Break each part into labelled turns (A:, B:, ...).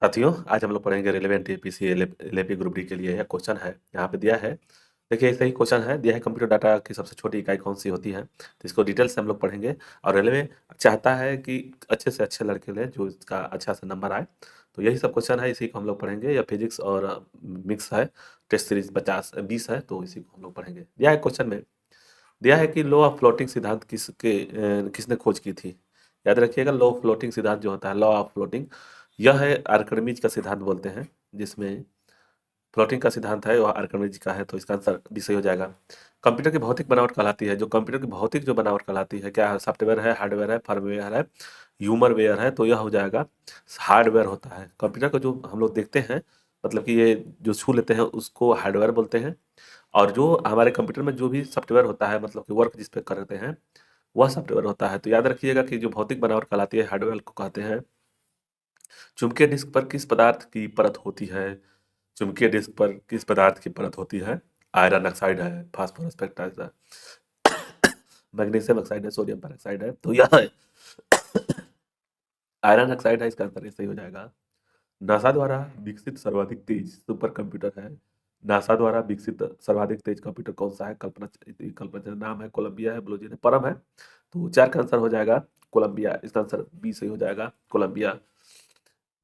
A: साथियों, आज हम लोग पढ़ेंगे relevant APC LAP group D के लिए यह क्वेश्चन है। यहाँ पे दिया है, देखिए सही क्वेश्चन है, दिया है कंप्यूटर डाटा की सबसे छोटी इकाई कौन सी होती है। तो इसको डिटेल से हम लोग पढ़ेंगे। और रेलवे चाहता है कि अच्छे से अच्छे लड़के लें जो इसका अच्छा से नंबर आए। तो यही सब क्वेश्चन है, इसी को हम लोग पढ़ेंगे। या फिजिक्स और मिक्स है, टेस्ट सीरीज 50-20 है, तो इसी को हम लोग पढ़ेंगे। दिया है क्वेश्चन में, दिया है कि लॉ ऑफ फ्लोटिंग सिद्धांत किसने खोज की थी। याद रखिएगा, लॉ ऑफ फ्लोटिंग सिद्धांत जो होता है, लॉ ऑफ फ्लोटिंग, यह है आर्किमिडीज का सिद्धांत बोलते हैं। जिसमें फ्लोटिंग का सिद्धांत है वह आर्किमिडीज का है, तो इसका आंसर भी सही हो जाएगा। कंप्यूटर की भौतिक बनावट कहलाती है, जो कंप्यूटर की भौतिक जो बनावट कहलाती है, क्या है, सॉफ्टवेयर है, हार्डवेयर है, फर्मवेयर है, ह्यूमरवेयर है, तो यह हो जाएगा हार्डवेयर होता है। कंप्यूटर को जो हम लोग देखते हैं, मतलब कि ये जो छू लेते हैं उसको हार्डवेयर बोलते हैं। और जो हमारे कंप्यूटर में जो भी सॉफ्टवेयर होता है, मतलब कि वर्क जिस पे करते हैं, वह सॉफ्टवेयर होता है। तो याद रखिएगा कि जो भौतिक बनावट कहलाती है, हार्डवेयर को कहते हैं। चुंबकीय डिस्क पर किस पदार्थ की परत होती है। चुंबकीय डिस्क पर किस पदार्थ की परत होती है। आयरन ऑक्साइड है, फास्फोरस पेक्टाइड है, मैग्नीशियम ऑक्साइड है, सोडियम पेरोक्साइड है, तो यह है आयरन ऑक्साइड है। इसका आंसर ये सही हो जाएगा। नासा द्वारा विकसित सर्वाधिक तेज सुपर कंप्यूटर है। नासा द्वारा विकसित सर्वाधिक तेज कंप्यूटर कौन सा है। कल्पना नाम है, कोलंबिया है, ब्लूजिन है, परम है। तो 4 का आंसर हो जाएगा कोलंबिया। इसका आंसर बी सही हो जाएगा, कोलंबिया।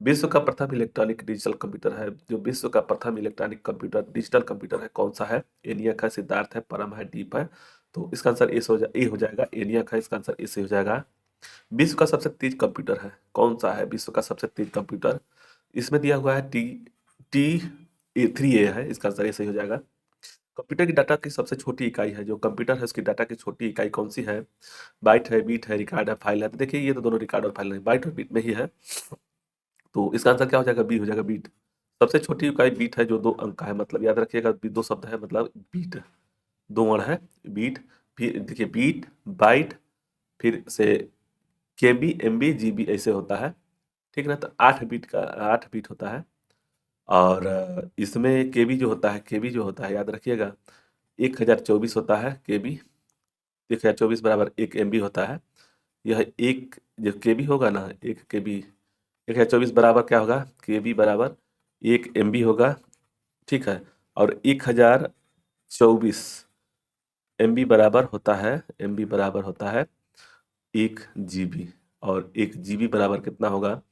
A: विश्व का प्रथम इलेक्ट्रॉनिक डिजिटल कंप्यूटर है, जो विश्व का प्रथम इलेक्ट्रॉनिक कंप्यूटर डिजिटल कंप्यूटर है, कौन सा है। एनियक है, सिद्धार्थ है, परम है, डीप है। तो इसका आंसर ए हो जाएगा, एनियक है। इसका आंसर ए सही हो जाएगा। विश्व का सबसे तेज कंप्यूटर है, कौन सा है विश्व का सबसे तेज कंप्यूटर। इसमें दिया हुआ है टी टी 3 ए है। इसका आंसर ये सही हो जाएगा। कंप्यूटर की डाटा की सबसे छोटी इकाई है, जो कंप्यूटर है उसकी डाटा की छोटी इकाई कौन सी है। बाइट है, बीट है, रिकॉर्ड है, फाइल है। तो देखिए ये तो दोनों रिकॉर्ड और फाइल नहीं, बाइट और बीट में ही है। तो इसका आंसर क्या हो जाएगा, बी हो जाएगा, बीट। सबसे छोटी इकाई बीट है, जो 2 अंक का है। मतलब याद रखिएगा, 2 शब्द है, मतलब बीट, 2 वर्ण है। बीट, फिर देखिए बीट, बाइट, फिर से केबी, एमबी, जीबी ऐसे होता है। ठीक ना, तो 8 बीट होता है। और इसमें केबी जो होता है, केबी जो होता है, याद रखिएगा, 1024 होता है केबी। 1024 बराबर 1 एमबी होता है। यह एक जो केबी होगा ना, 1 केबी, 1024 बराबर क्या होगा, केबी बराबर 1 एमबी होगा। ठीक है। और 1024 एमबी बराबर होता है, एमबी बराबर होता है 1 जीबी। और 1 जीबी बराबर कितना होगा,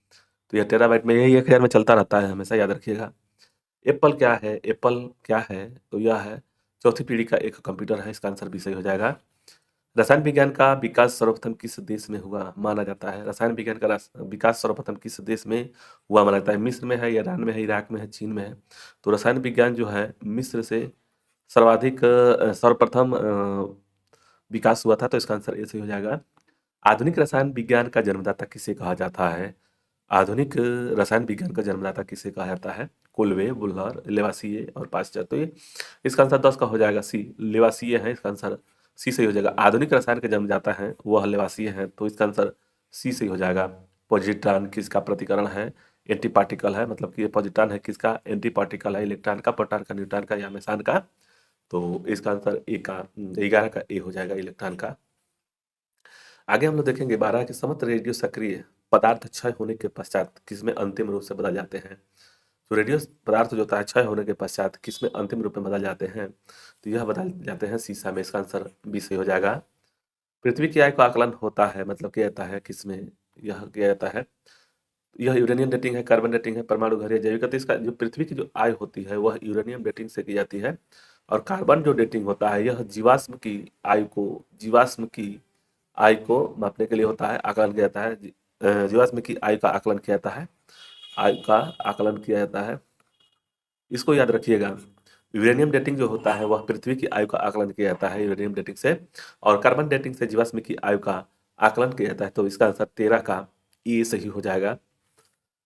A: तो यह टेराबाइट में, यही 1000 में चलता रहता है, हमेशा याद रखिएगा। एप्पल क्या है, एप्पल क्या है, तो यह है चौथी पीढ़ी का एक कंप्यूटर है। इसका आंसर भी सही हो जाएगा। रसायन विज्ञान का विकास सर्वप्रथम किस देश में हुआ माना जाता है। रसायन विज्ञान का विकास सर्वप्रथम किस देश में हुआ माना जाता है। मिस्र में है, ईरान में है, इराक में है, चीन में है। तो रसायन विज्ञान जो है मिस्र से सर्वाधिक सर्वप्रथम विकास हुआ था, तो इसका आंसर ए सही हो जाएगा। आधुनिक रसायन विज्ञान का जन्मदाता किसे कहा जाता है। आधुनिक रसायन विज्ञान का जन्मदाता किसे कहा जाता है। कोल्वे, बुल्हर, लेवासिए और पाश्चर। तो ये इसका आंसर 10 का हो जाएगा, सी, लेवासिए है। इसका आंसर सी सही हो जाएगा। आधुनिक रसायन के जन्मदाता हैं वह लेवासिए हैं, तो इसका आंसर सी सही हो जाएगा। पॉजिट्रॉन किसका प्रतिकरण है, एंटी पार्टिकल है। मतलब कि ये पॉजिट्रॉन है किसका, एंटी पार्टिकल है, इलेक्ट्रॉन का, प्रोटॉन का, न्यूट्रॉन का या मेसान का। तो इसका आंसर ए का 11 का ए हो जाएगा, इलेक्ट्रॉन का। आगे हम लोग देखेंगे 12 के समस्त रेडियो सक्रिय पदार्थ क्षय होने के पश्चात किसमें अंतिम रूप से बदल जाते हैं। तो रेडियो पदार्थ जो होता है क्षय होने के पश्चात किसमें अंतिम रूप में बदल जाते हैं, तो यह बदल जाते हैं सीसा में। इसका आंसर बी सही हो जाएगा। पृथ्वी की आयु का आकलन होता है, मतलब किया जाता है किसमें, यह किया जाता है, यह यूरेनियम डेटिंग है, कार्बन डेटिंग है, परमाणु घर या जैविक। तो इसका जो पृथ्वी की जो आयु होती है वह यूरेनियम डेटिंग से की जाती है। और कार्बन जो डेटिंग होता है यह जीवाश्म की आयु को, जीवाश्म की आयु को मापने के लिए होता है, आकलन किया जाता है। जीवाश्म की आयु का आकलन किया जाता है, आयु का आकलन किया जाता है। इसको याद रखिएगा। यूरेनियम डेटिंग जो होता है वह पृथ्वी की आयु का आकलन किया जाता है यूरेनियम डेटिंग से। और कार्बन डेटिंग से जीवाश्म की आयु का आकलन किया जाता है। तो इसका आंसर 13 का ये सही हो जाएगा।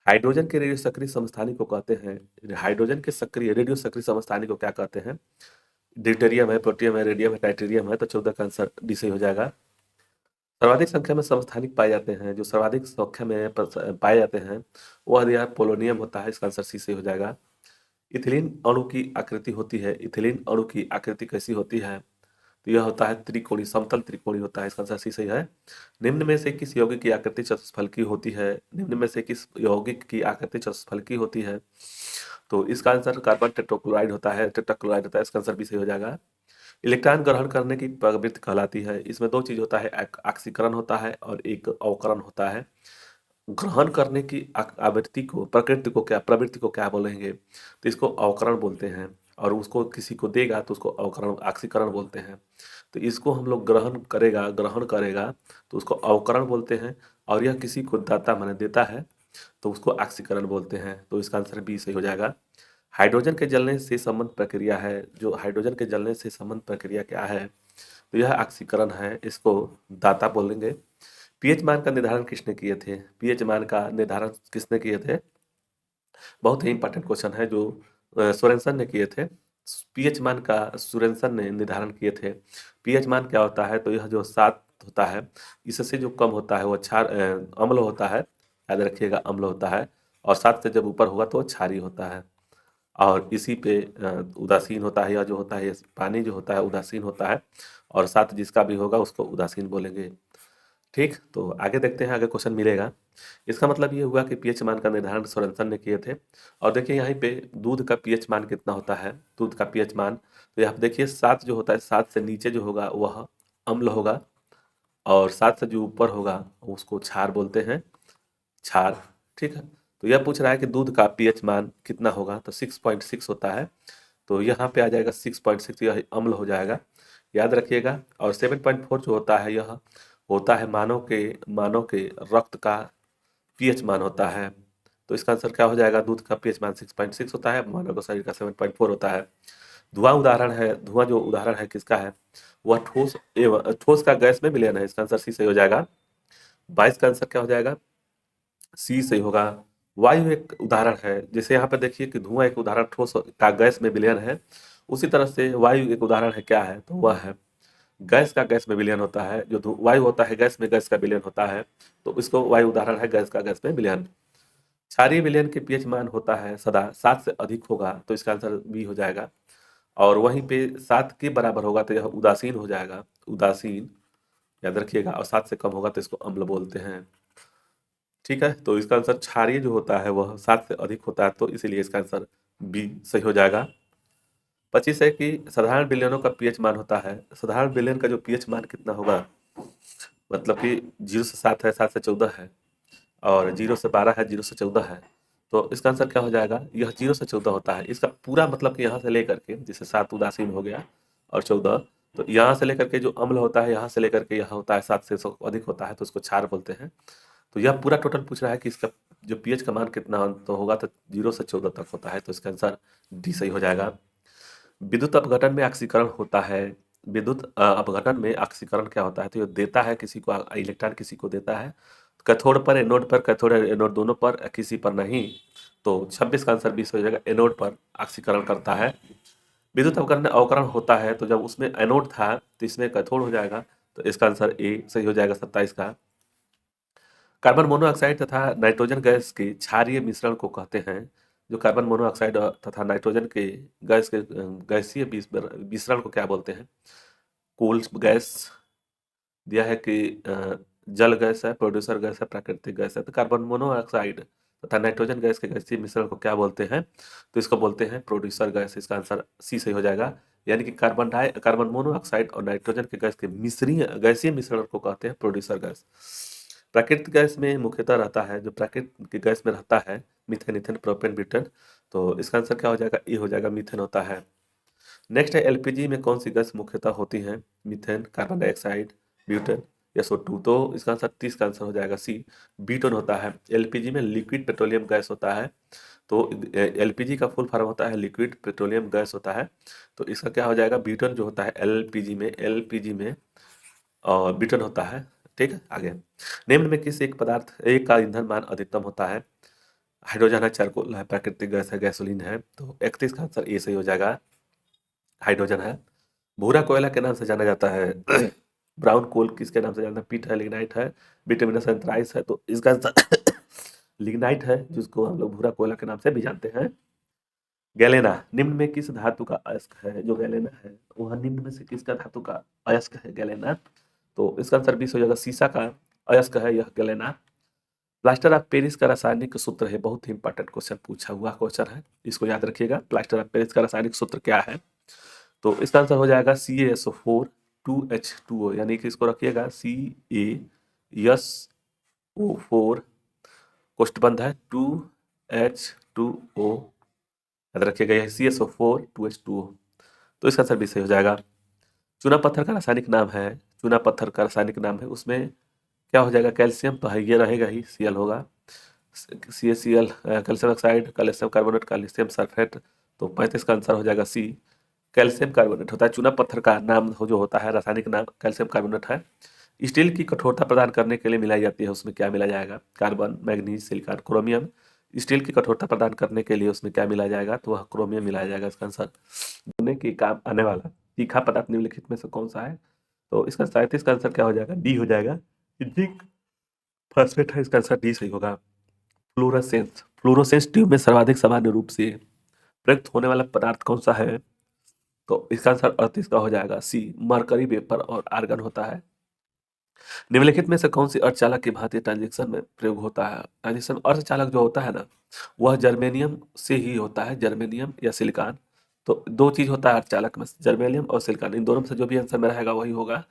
A: हाइड्रोजन के रेडियो सक्रिय समस्थानिक को कहते हैं, हाइड्रोजन के सक्रिय रेडियो सक्रिय समस्थानिक को क्या कहते हैं। ड्यूटेरियम है, प्रोटियम है, रेडियम है, टाइटेरियम है। तो 14 का आंसर डी सही हो जाएगा। सर्वाधिक संख्या में समस्थानिक पाए जाते हैं, जो सर्वाधिक संख्या में पाए जाते हैं वह दिया पोलोनियम होता है। इसका आंसर सी सही हो जाएगा। इथिलीन अणु की आकृति होती है, इथिलीन अणु की आकृति कैसी होती है, तो यह होता है त्रिकोणीय, समतल त्रिकोणीय होता है, इसका आंसर सी सही है। निम्न में से किस यौगिक की आकृति चतुष्फलकी होती है? निम्न में से किस यौगिक की आकृति चतुष्फलकी होती है? तो इसका आंसर कार्बन टेट्राक्लोराइड होता है, टेट्राक्लोराइड होता है, इसका आंसर भी सही हो जाएगा। इलेक्ट्रॉन ग्रहण करने की प्रवृत्ति कहलाती है। इसमें दो चीज होता है, एक ऑक्सीकरण होता है और एक अवकरण होता है। ग्रहण करने की आवृत्ति को, प्रकृति को क्या, प्रवृत्ति को क्या बोलेंगे? तो इसको अवकरण बोलते हैं। और उसको किसी को देगा तो उसको अवकरण, ऑक्सीकरण बोलते हैं। तो इसको हम लोग ग्रहण करेगा तो उसको अवकरण बोलते हैं। और यह किसी को दाता माने देता है तो उसको ऑक्सीकरण बोलते हैं। तो इसका आंसर बी सही हो जाएगा। हाइड्रोजन के जलने से संबंध प्रक्रिया है, जो हाइड्रोजन के जलने से संबंध प्रक्रिया क्या है? तो यह ऑक्सीकरण है, इसको दाता बोलेंगे। पीएच मान का निर्धारण किसने किए थे? पीएच मान का निर्धारण किसने किए थे? बहुत ही इंपॉर्टेंट क्वेश्चन है, जो सोरेनसन ने किए थे। पीएच मान का सोरेनसन ने निर्धारण किए थे। पीएच मान क्या होता है? तो यह जो 7 होता है, इससे जो कम होता है वो अम्ल होता है, याद रखिएगा अम्ल होता है। और 7 से जब ऊपर होगा तो वो क्षारीय होता है। और इसी पे उदासीन होता है, या जो होता है ये पानी जो होता है उदासीन होता है। और 7 जिसका भी होगा उसको उदासीन बोलेंगे। ठीक, तो आगे देखते हैं, आगे क्वेश्चन मिलेगा। इसका मतलब ये हुआ कि पीएच मान का निर्धारण सोरेनसन ने किए थे। और देखिए यहाँ पे दूध का पीएच मान कितना होता है? दूध का पीएच मान तो यहाँ पे देखिए 7 जो होता है, 7 से नीचे जो होगा वह अम्ल होगा। और 7 से जो ऊपर होगा उसको क्षार बोलते हैं, क्षार। ठीक है, तो यह पूछ रहा है कि दूध का पीएच मान कितना होगा? तो 6.6 होता है। तो यहाँ पे आ जाएगा 6.6, यह अम्ल हो जाएगा, याद रखिएगा। और 7.4 जो होता है यह होता है मानव के रक्त का पीएच मान होता है। तो इसका आंसर क्या हो जाएगा? दूध का पीएच मान 6.6 होता है, मानव का शरीर का 7.4 होता है। धुआं जो उदाहरण है किसका है? वह ठोस का गैस में विलयन है, इसका आंसर सी सही हो जाएगा। 22 का आंसर क्या हो जाएगा? सी सही होगा। वायु एक उदाहरण है, जैसे यहाँ पे देखिए कि धुआं एक उदाहरण ठोस का गैस में विलयन है, उसी तरह से वायु एक उदाहरण है, क्या है? तो वह है गैस का गैस में विलयन होता है। जो वायु होता है गैस में गैस का विलयन होता है, तो इसको वायु उदाहरण है गैस का गैस में विलयन। क्षारीय विलयन के पीएच मान होता है सदा 7 से अधिक होगा, तो इसका आंसर बी हो जाएगा। और वहीं पे 7 के बराबर होगा तो यह उदासीन हो जाएगा, उदासीन, याद रखिएगा। और 7 से कम होगा तो इसको अम्ल बोलते हैं। ठीक है, तो इसका आंसर क्षारीय जो होता है वह 7 से अधिक होता है, तो इसीलिए इसका आंसर बी सही हो जाएगा। 25 है कि साधारण विलयनों का पीएच मान होता है। साधारण विलयन का जो पीएच मान कितना होगा? मतलब कि 0 से 7 है, 7 से 14 है, और 0 से 12 है, 0 से 14 है। तो इसका आंसर क्या हो जाएगा? यह 0 से 14 होता है। इसका पूरा मतलब कि यहाँ से लेकर के, जैसे 7 उदासीन हो गया और 14, तो यहाँ से लेकर के जो अम्ल होता है, यहाँ से लेकर के यहाँ होता है 7 से अधिक होता है, तो उसको क्षार बोलते हैं। तो यह पूरा टोटल पूछ रहा है कि इसका जो पीएच का मान कितना तो होगा, तो 0 से 14 तक होता है, तो इसका आंसर डी सही हो जाएगा। विद्युत अपघटन में ऑक्सीकरण होता है। विद्युत अपघटन में ऑक्सीकरण क्या होता है? तो ये देता है किसी को, इलेक्ट्रॉन किसी को देता है, कैथोड पर, एनोड पर, कैथोड एनोड दोनों पर, किसी पर नहीं। तो 26 का आंसर 20 हो जाएगा, एनोड पर ऑक्सीकरण करता है। विद्युत अवकरण अवकरण होता है, तो जब उसमें एनोड था तो इसमें कैथोड हो जाएगा, तो इसका आंसर ए सही हो जाएगा 27 का। कार्बन मोनोऑक्साइड तथा नाइट्रोजन गैस के क्षारीय मिश्रण को कहते हैं। जो कार्बन मोनोऑक्साइड तथा नाइट्रोजन के गैस के गैसीय मिश्रण को क्या बोलते हैं? कोल गैस दिया है कि जल गैस है, प्रोड्यूसर गैस है, प्राकृतिक गैस है। तो कार्बन मोनोऑक्साइड तथा नाइट्रोजन गैस के गैसीय मिश्रण को क्या बोलते हैं? तो इसको बोलते हैं प्रोड्यूसर गैस, इसका आंसर सी सही हो जाएगा। यानी कि कार्बन मोनोऑक्साइड और नाइट्रोजन के गैस के गैसीय मिश्रण को कहते हैं प्रोड्यूसर गैस। प्राकृतिक गैस में मुख्यतः रहता है, जो प्राकृतिक गैस में रहता है, मीथेन, इथेन, प्रोपेन, ब्यूटेन। तो इसका आंसर क्या हो जाएगा? ए हो जाएगा, मीथेन होता है। नेक्स्ट है एलपीजी में कौन सी गैस मुख्यतः होती है? मीथेन, कार्बन डाइऑक्साइड, ब्यूटेन या SO2। तो इसका आंसर 30 का आंसर हो जाएगा सी, ब्यूटेन होता है। एलपीजी में लिक्विड पेट्रोलियम गैस होता है। तो एलपीजी का फुल फॉर्म होता है लिक्विड पेट्रोलियम गैस होता है। तो इसका क्या हो जाएगा? ब्यूटेन जो होता है एलपीजी में और ब्यूटेन होता है। ठीक है, आगे निम्न में किस एक पदार्थ एक का ईंधन मान अधिकतम होता है? हाइड्रोजन है, चारकोल है, प्राकृतिक गैस है, गैसोलीन है। तो 31 का आंसर ए सही हो जाएगा, हाइड्रोजन है। भूरा कोयला के नाम से जाना जाता है। ब्राउन कोल किसके नाम से जाना है? पिट है, लिग्नाइट है, बिटुमिनस एंथ्राइस है। तो इसका आंसर लिग्नाइट है, जिसको हम लोग भूरा कोयला के नाम से भी जानते हैं। गैलेना निम्न में किस धातु का अयस्क है? जो गैलेना है वह निम्न में से किसका धातु का अयस्क है? गैलेना। तो इसका आंसर 20 हो जाएगा, शीशा का अयस्क है यह गैलेना। प्लास्टर ऑफ पेरिस का रासायनिक सूत्र है, बहुत ही इंपॉर्टेंट क्वेश्चन पूछा हुआ क्वेश्चन है, इसको याद रखिएगा। प्लास्टर ऑफ पेरिस का रासायनिक सूत्र क्या है? तो इसका आंसर हो जाएगा CaSO4 2H2O, यानी कि इसको रखिएगा CaSO4 कोष्ठबंध है 2H2O, याद रखिएगा यह CaSO4 2H2O। तो इसका आंसर भी सही हो जाएगा। चूना पत्थर का रासायनिक नाम है, चूना पत्थर का रासायनिक नाम है, उसमें क्या हो जाएगा? कैल्शियम तो है, ये रहेगा ही, Cl होगा, CaCl calcium oxide, calcium carbonate, calcium sulphate. तो 35 का आंसर हो जाएगा C, कैल्शियम कार्बोनेट होता है। चूना पत्थर का नाम जो होता है रासायनिक नाम कैल्शियम कार्बोनेट है। स्टील की कठोरता प्रदान करने के लिए मिलाई जाती है, उसमें क्या मिला जाएगा? Carbon, manganese, silicon, chromium. Steel की कठोरता प्रदान करने के लिए उसमें क्या मिलाया जाएगा? तो वह क्रोमियम मिलाया जाएगा। इसका आंसर बनने के काम आने वाला तीखा पदार्थ निम्नलिखित में से कौन सा है? तो इसका 37 का आंसर क्या हो जाएगा? डी हो जाएगा, जिंक फॉस्फेट है, इसका आंसर डी सही होगा। फ्लोरोसेंस, फ्लोरोसेंस ट्यूब में सर्वाधिक सामान्य रूप से प्रयुक्त होने वाला पदार्थ कौन सा है? तो इसका आंसर 38 का हो जाएगा सी, मरकरी वेपर और आर्गन होता है। निम्नलिखित में से कौन सी अर्धचालक की भांति ट्रांजिशन में प्रयोग होता है? ट्रांजिशन अर्धचालक जो होता है ना, वह जर्मेनियम से ही होता है, जर्मेनियम या सिलिकॉन। तो दो चीज होता है अर्धचालक में, जर्मेनियम और सिलिकॉन, इन दोनों में से जो भी आंसर में रहेगा वही होगा।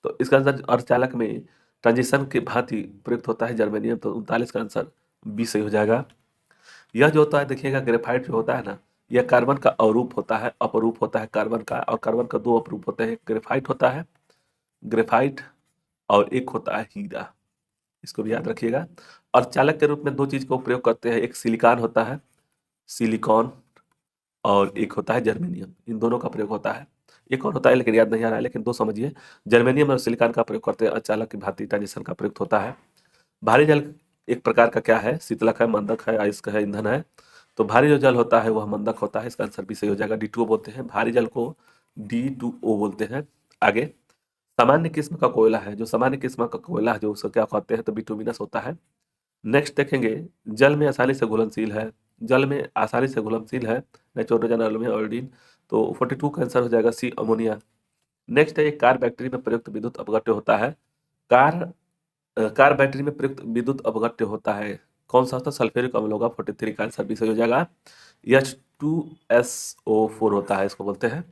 A: तो इसका आंसर अर्धचालक में ट्रांजिशन की भांति प्रयुक्त होता है जर्मेनियम, तो 39 का आंसर बी सही हो जाएगा। यह जो होता है देखिएगा, ग्रेफाइट जो होता है ना, यह कार्बन का अवरूप होता है, अपरूप होता है कार्बन का, और कार्बन का दो अपरूप होते हैं, एक ग्रेफाइट होता है, ग्रेफाइट, और एक होता है हीरा, इसको भी याद रखिएगा। और चालक के रूप में दो चीज का प्रयोग करते हैं, एक सिलिकॉन होता है, सिलिकॉन, और एक होता है जर्मेनियम, इन दोनों का प्रयोग होता है। एक और होता है लेकिन याद नहीं आ रहा है, लेकिन दो समझिए, जर्मेनियम और सिलिकॉन का प्रयोग करते हैं, अचालक की भांति ट्रांजिशन का प्रयोग होता है। भारी जल एक प्रकार का क्या है? शीतलक है, मंदक है, अयस्क है, ईंधन है। तो भारी जो जल होता है वह मंदक होता है, इसका आंसर भी सही हो जाएगा, D2O बोलते हैं, भारी जल को D2O बोलते हैं। आगे, सामान्य किस्म का कोयला है, जो सामान्य किस्म का कोयला है जो उसको क्या कहते हैं? तो बिटुमिनस होता है। नेक्स्ट देखेंगे, जल में आसानी से घुलनशील है, जल में आसानी से घुलनशील है, नाइट्रोजन, एल्यूमिनियम, आयोडीन। तो 42 का आंसर हो जाएगा सी, अमोनिया। नेक्स्ट है, कार बैटरी में प्रयुक्त विद्युत अपघट्य होता है, कार कार बैटरी में प्रयुक्त विद्युत अपघट्य होता है, कौन सा होता है? सल्फ्यूरिक अम्ल होगा, 43 का आंसर भी सही हो जाएगा। H2SO4 होता है, इसको बोलते हैं।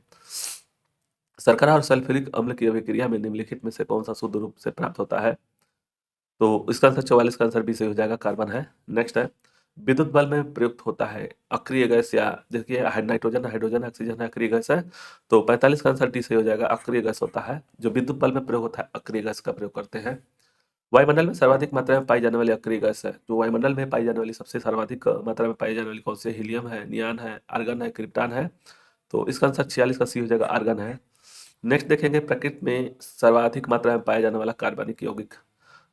A: शर्करा और सल्फ्यूरिक अम्ल की अभिक्रिया में निम्नलिखित में से कौन सा शुद्ध रूप से प्राप्त होता है? तो इसका आंसर 44 का आंसर भी सही हो जाएगा, कार्बन है। नेक्स्ट है, विद्युत बल्ब में प्रयुक्त होता है अक्रिय गैस, या देखिए नाइट्रोजन, हाइड्रोजन, ऑक्सीजन है, अक्रिय गैस है। तो 45 का आंसर डी सही हो जाएगा, अक्रिय गैस होता है, जो विद्युत बल्ब में प्रयोग होता है अक्रिय गैस का प्रयोग करते हैं। वायुमंडल में सर्वाधिक मात्रा में पाई जाने वाली अक्रिय गैस है, जो वायुमंडल में पाई जाने वाली सबसे सर्वाधिक मात्रा में पाई जाने वाली कौन सी? हीलियम है, नियान है, आर्गन है, क्रिप्टॉन है। तो इसका आंसर 46 का सी हो जाएगा, आर्गन है। नेक्स्ट देखेंगे, प्रकृति में सर्वाधिक मात्रा में पाया जाने वाला कार्बनिक यौगिक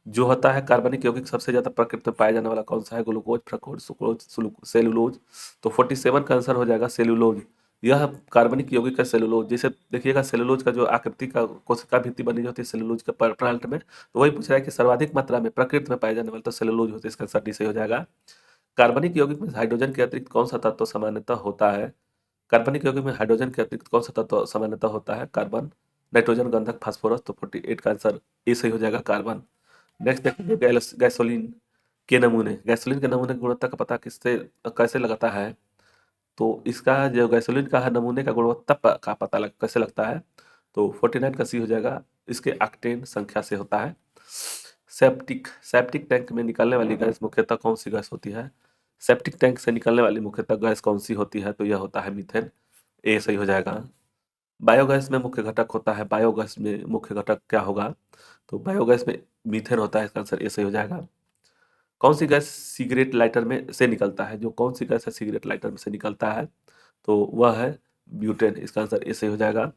A: जो होता है, कार्बनिक यौगिक सबसे ज्यादा प्रकृति में पाया जाने वाला कौन सा है? Glucose, fructose, sucrose, cellulose. तो 47 का आंसर हो जाएगा सेलुलोज, यह कार्बनिक यौगिक है सेलुलोज। जैसे देखिएगा, सेलुलोज का जो आकृति का कोशिका भित्ति बनी होती है सेलुलोज के प्लांट में, तो वही पूछ रहा है कि सर्वाधिक मात्रा में प्रकृति में पाए जाने वाले, तो सेलुलोज होते हैं, इसका आंसर डी सही हो जाएगा। कार्बनिक यौगिक में हाइड्रोजन के अतिरिक्त कौन सा तत्व सामान्यतः होता है? कार्बनिक यौगिक में हाइड्रोजन के अतिरिक्त कौन सा तत्व सामान्यतः होता है? कार्बन, नाइट्रोजन, गंधक, फास्फोरस। तो 48 का आंसर ए सही हो जाएगा, कार्बन। नेक्स्ट देखेंगे, गैसोलीन के नमूने, गैसोलीन के नमूने की गुणवत्ता का पता किससे कैसे लगता है? तो इसका जो गैसोलीन का है, नमूने का गुणवत्ता का पता कैसे लगता है? तो 49 का सी हो जाएगा, इसके ऑक्टेन संख्या से होता है। सेप्टिक सेप्टिक टैंक में निकलने वाली गैस मुख्यतः कौन सी गैस होती है? सेप्टिक टैंक से निकलने वाली मुख्यतः गैस कौन सी होती है? तो यह होता है मीथेन, ए सही हो जाएगा। बायोगैस में मुख्य घटक होता है, बायोगैस में मुख्य घटक क्या होगा? तो बायोगैस में मीथेन होता है, इसका आंसर ए सही हो जाएगा। कौन सी गैस सिगरेट लाइटर में से निकलता है? जो कौन सी गैस है सिगरेट लाइटर में से निकलता है? तो वह है ब्यूटेन, इसका आंसर ए सही हो जाएगा।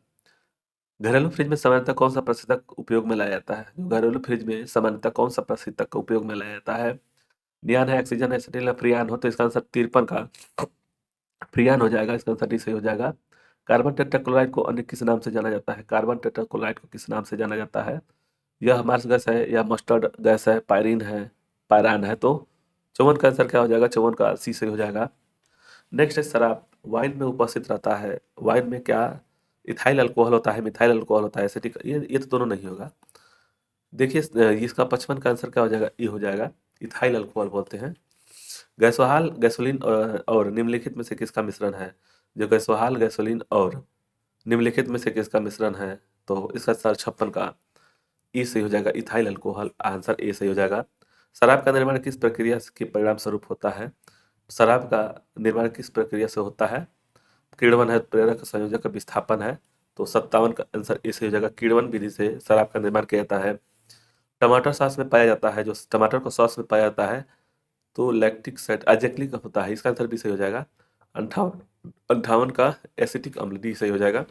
A: घरेलू फ्रिज में सामान्यतः कौन सा प्रशीतक उपयोग में लाया जाता है? जो घरेलू फ्रिज में सामान्यतः कौन सा प्रशीतक का उपयोग में लाया जाता है? नियान है, ऑक्सीजन है, एसिटिल है, फ्रियान हो। तो इसका आंसर 53 का फ्रियान हो जाएगा, इसका आंसर डी सही हो जाएगा। कार्बन टेट्राक्लोराइड को अन्य किस नाम से जाना जाता है? कार्बन टेट्राक्लोराइड को किस नाम से जाना जाता है? यह मार्स गैस है, या मस्टर्ड गैस है, पायरीन है, पायरान है। तो 54 का आंसर क्या हो जाएगा? 54 का सी सही हो जाएगा। नेक्स्ट है शराब, वाइन में उपस्थित रहता है। वाइन में क्या इथाइल अल्कोहल होता है, मिथाइल अल्कोहल होता है, एसिटिक, ये तो दोनों नहीं होगा। देखिए इसका 55 का आंसर क्या हो जाएगा, ये हो जाएगा, इथाइल अल्कोहल बोलते हैं। गैसोहाल गैसोलीन और निम्नलिखित में से किसका मिश्रण है? जो गैसोहाल गैसोलीन और निम्नलिखित में से किसका मिश्रण है? तो इसका आंसर 56 का ई सही हो जाएगा, इथाइल अल्कोहल, आंसर ए सही हो जाएगा। शराब का निर्माण किस प्रक्रिया के परिणाम स्वरूप होता है? शराब का निर्माण किस प्रक्रिया से होता है? किण्वन है, प्रेरक संयोजक विस्थापन है। तो 57 का आंसर ए सही हो जाएगा, किण्वन विधि से शराब का निर्माण किया जाता है। टमाटर सॉस में पाया जाता है, जो टमाटर को सॉस में पाया जाता है, तो लैक्टिक एसिड एजेक्लिक होता है, इसका आंसर भी सही हो जाएगा। 58 का एसिटिक अम्ल, डी सही हो जाएगा।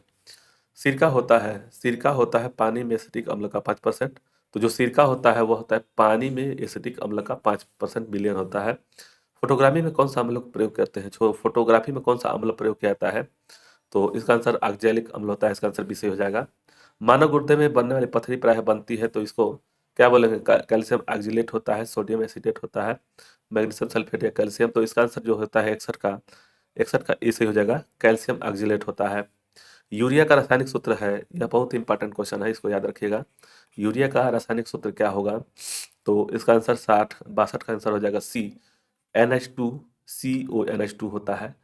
A: सिरका होता है पानी में एसिटिक अम्ल का 5%। तो जो सिरका होता है वो होता है पानी में एसिटिक अम्ल का 5% विलयन होता है। फोटोग्राफी में कौन सा अम्ल का प्रयोग करते हैं? जो फोटोग्राफी में कौन सा अम्ल प्रयोग किया जाता है? तो इसका आंसर ऑक्जेलिक अम्ल होता है, इसका आंसर भी सही हो जाएगा। मानव गुर्दे में बनने वाली पथरी प्रायः बनती है, तो इसको क्या बोलेंगे? कैल्शियम ऑक्जिलेट होता है, सोडियम एसिटेट होता है, मैग्नीशियम सल्फेट या कैल्शियम। तो इसका आंसर जो होता है 61 का ए सही हो जाएगा, कैल्शियम ऑक्जिलेट होता है। यूरिया का रासायनिक सूत्र है, यह बहुत इंपॉर्टेंट क्वेश्चन है, इसको याद रखिएगा। यूरिया का रासायनिक सूत्र क्या होगा? तो इसका आंसर 62 का आंसर हो जाएगा सी, NH2CONH2 होता है।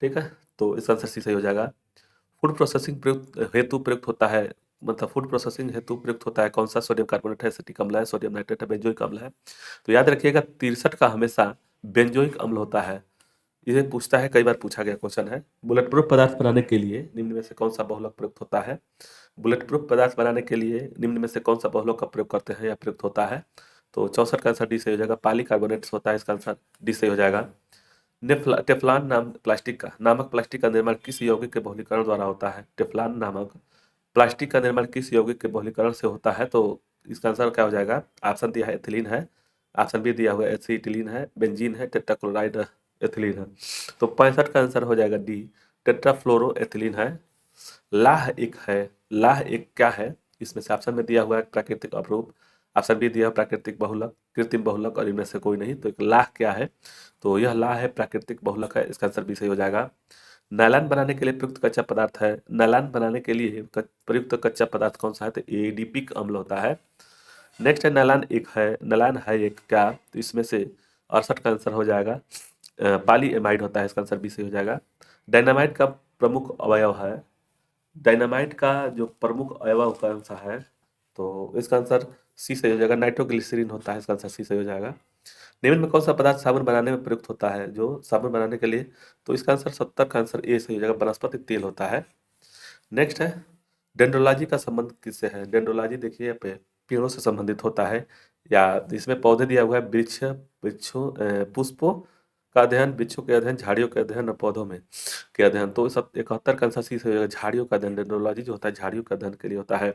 A: ठीक है, तो इसका आंसर सी सही हो जाएगा। फूड प्रोसेसिंग प्रयुक्त हेतु प्रयुक्त होता है, मतलब फूड प्रोसेसिंग हेतु प्रयुक्त होता है कौन सा? सोडियम कार्बोनेट है, एसिटिक अम्ल है, सोडियम नाइट्रेट है, बेंजोइक अम्ल है। तो याद रखिएगा 63 का हमेशा बेंजोइक अम्ल होता है। इसे पूछता है, कई बार पूछा गया क्वेश्चन है। बुलेट प्रूफ पदार्थ बनाने के लिए निम्न में से कौन सा बहुलक प्रयुक्त होता है? बुलेट प्रूफ पदार्थ बनाने के लिए निम्न में से कौन सा बहुलक का प्रयोग करते हैं या प्रयुक्त होता है? तो 64 का आंसर डी सही हो जाएगा, पॉलीकार्बोनेट्स होता है, इसका आंसर डी सही हो जाएगा। टेफ्लॉन नामक प्लास्टिक का निर्माण किस यौगिक के बहुलीकरण द्वारा होता है? टेफ्लॉन नामक प्लास्टिक का निर्माण किस यौगिक के बहुलीकरण से होता है? तो इसका आंसर क्या हो जाएगा? ऑप्शन दिया है एथिलीन है, ऑप्शन बी दिया हुआ है एसिटिलीन है, बेंजीन है, टेट्राक्लोराइड एथिलीन है। तो 65 का आंसर हो जाएगा डी, टेट्राफ्लोरो एथिलीन है। लाह एक है, लाह एक क्या है? इसमें से ऑप्शन में दिया हुआ है प्राकृतिक अपरूप, ऑप्शन बी दिया है प्राकृतिक बहुलक, कृत्रिम बहुलक, और इनमें से कोई नहीं। तो एक लाह क्या है? तो यह लाह है, प्राकृतिक बहुलक है, इसका आंसर बी सही हो जाएगा। नायलॉन बनाने के लिए प्रयुक्त कच्चा पदार्थ है, नायलॉन बनाने के लिए प्रयुक्त कच्चा पदार्थ कौन सा है? तो एडीपिक अम्ल होता है। नेक्स्ट है नायलॉन है एक क्या? तो इसमें से 68 का आंसर हो जाएगा पॉलीएमाइड होता है, इसका आंसर बी सही हो जाएगा। डायनामाइट का प्रमुख अवयव है, डायनामाइट का जो प्रमुख अवयव कौन सा है? तो इसका आंसर सी सही हो जाएगा, नाइट्रोग्लिसरीन होता है, इसका आंसर सी सही हो जाएगा। निम्न में कौन सा पदार्थ साबुन बनाने में प्रयुक्त होता है, जो साबुन बनाने के लिए? तो इसका आंसर 70 का आंसर ए सही हो जाएगा, वनस्पति तेल होता है। नेक्स्ट है डेंड्रोलॉजी का संबंध किससे है? डेंड्रोलॉजी देखिए यहाँ पे पेड़ों से संबंधित होता है, या इसमें पौधे दिया हुआ है, वृक्षों पुष्पों का अध्ययन, वृक्षों के अध्ययन, झाड़ियों के अध्ययन और पौधों में के अध्ययन। तो सब 71 का आंसर सी से हो जाएगा, झाड़ियों का अध्ययन। डेंड्रोलॉजी जो होता है झाड़ियों के अध्ययन के लिए होता है।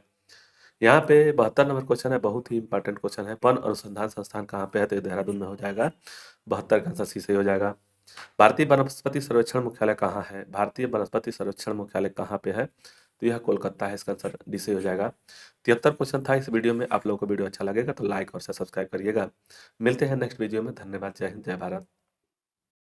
A: यहाँ पे 72 नंबर क्वेश्चन है, बहुत ही इंपॉर्टेंट क्वेश्चन है। वन अनुसंधान संस्थान कहाँ पे है? तो ये देहरादून में हो जाएगा, 72 का आंसर सी से हो जाएगा। भारतीय वनस्पति सर्वेक्षण मुख्यालय कहाँ है? भारतीय वनस्पति सर्वेक्षण मुख्यालय कहाँ पे है? तो यह कोलकाता है, इसका आंसर डी से हो जाएगा। 73 क्वेश्चन था इस वीडियो में। आप लोगों को वीडियो अच्छा लगेगा तो लाइक और सब्सक्राइब करिएगा। मिलते हैं नेक्स्ट वीडियो में। धन्यवाद, जय हिंद, जय भारत।